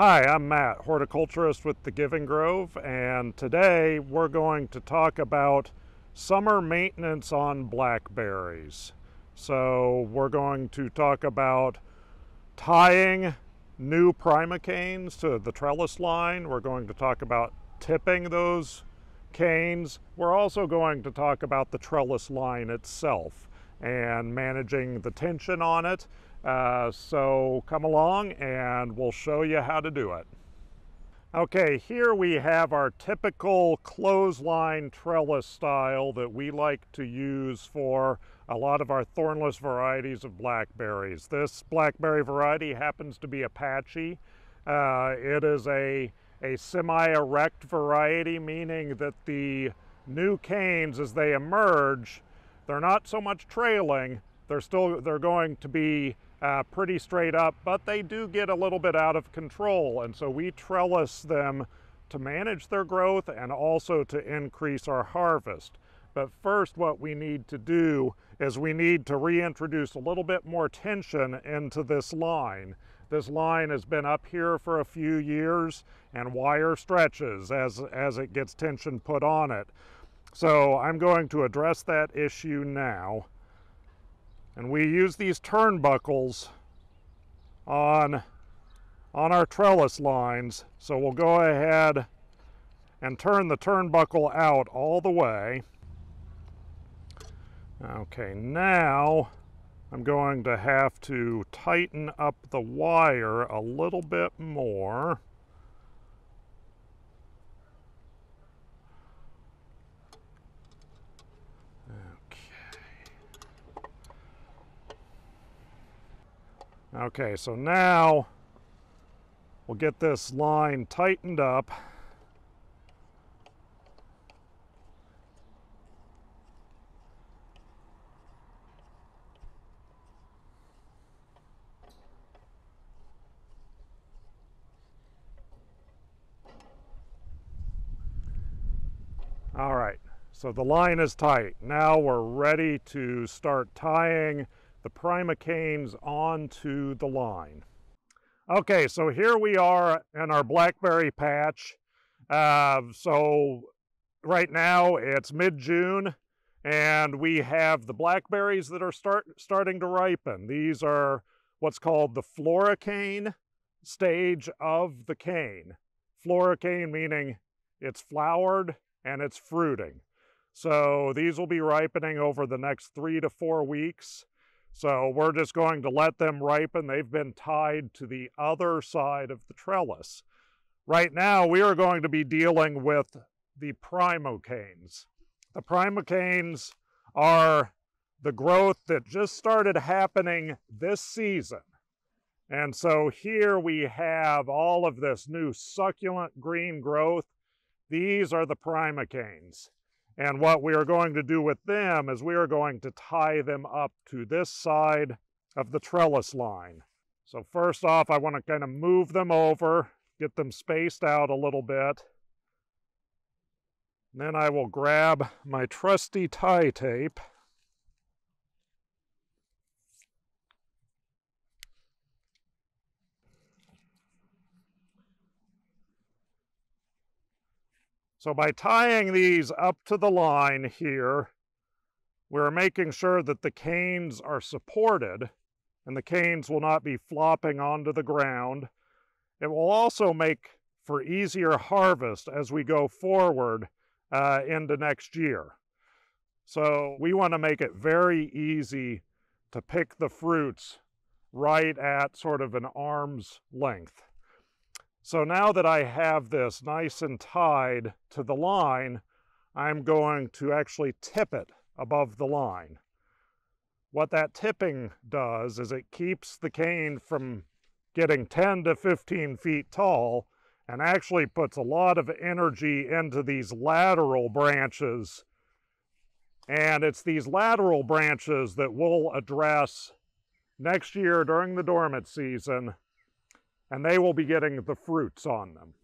Hi, I'm Matt, horticulturist with the Giving Grove, and today we're going to talk about summer maintenance on blackberries. So we're going to talk about tying new Primocanes to the trellis line. We're going to talk about tipping those canes. We're also going to talk about the trellis line itself and managing the tension on it. So come along and we'll show you how to do it. Okay, here we have our typical clothesline trellis style that we like to use for a lot of our thornless varieties of blackberries. This blackberry variety happens to be Apache. It is a semi-erect variety, meaning that the new canes, as they emerge, they're not so much trailing. They're going to be pretty straight up, but they do get a little bit out of control, and so we trellis them to manage their growth and also to increase our harvest. But first, what we need to do is we need to reintroduce a little bit more tension into this line. This line has been up here for a few years, and wire stretches as it gets tension put on it. So I'm going to address that issue now. And we use these turnbuckles on our trellis lines. So we'll go ahead and turn the turnbuckle out all the way. Okay, now I'm going to have to tighten up the wire a little bit more. Okay, so now we'll get this line tightened up. All right, so the line is tight. Now we're ready to start tying the Primocanes onto the line. Okay, so here we are in our blackberry patch. So right now it's mid-June, and we have the blackberries that are starting to ripen. These are what's called the Floricane stage of the cane. Floricane meaning it's flowered and it's fruiting. So these will be ripening over the next 3 to 4 weeks. So we're just going to let them ripen. They've been tied to the other side of the trellis. Right now, we are going to be dealing with the Primocanes. The Primocanes are the growth that just started happening this season. And so here we have all of this new succulent green growth. These are the Primocanes. And what we are going to do with them is we are going to tie them up to this side of the trellis line. So first off, I want to kind of move them over, get them spaced out a little bit. Then I will grab my trusty tie tape. So by tying these up to the line here, we're making sure that the canes are supported and the canes will not be flopping onto the ground. It will also make for easier harvest as we go forward into next year. So we want to make it very easy to pick the fruits right at sort of an arm's length. So now that I have this nice and tied to the line, I'm going to actually tip it above the line. What that tipping does is it keeps the cane from getting 10 to 15 feet tall and actually puts a lot of energy into these lateral branches. And it's these lateral branches that we'll address next year during the dormant season, and they will be getting the fruits on them.